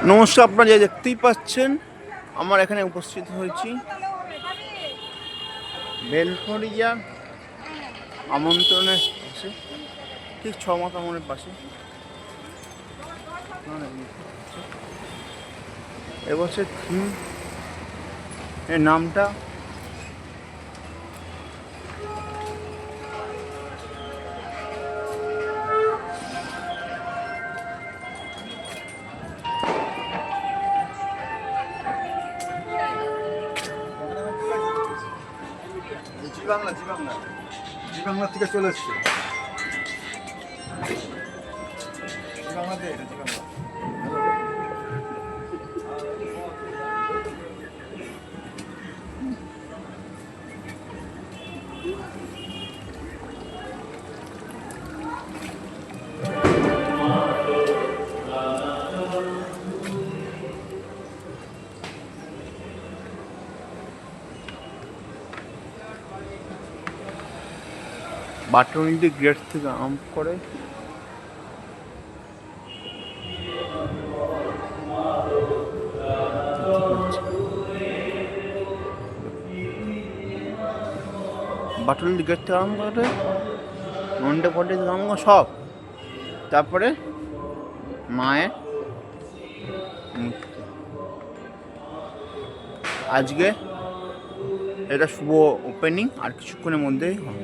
নমস্কার, আপনারা যা দেখতেই পাচ্ছেন আমার এখানে উপস্থিত হয়েছি বেলঘরিয়া আমন্ত্রণের পাশে, ঠিক 6 মাথা মোড়ের পাশে। এবছর থিম এর নামটা জি বাংলা থেকে চলে এসছে। জি বাংলাতে এটা জি বাংলা। বাটনটি গেট থেকে আরম্ভ করে বাটনটি গেট থেকে আরম্ভ করে মন্ডে ফন্ডে থেকে আরম্ভ করে সব, তারপরে মায়ের মূর্তি। আজকে এটা শুভ ওপেনিং, আর কিছুক্ষণের মধ্যেই হবে।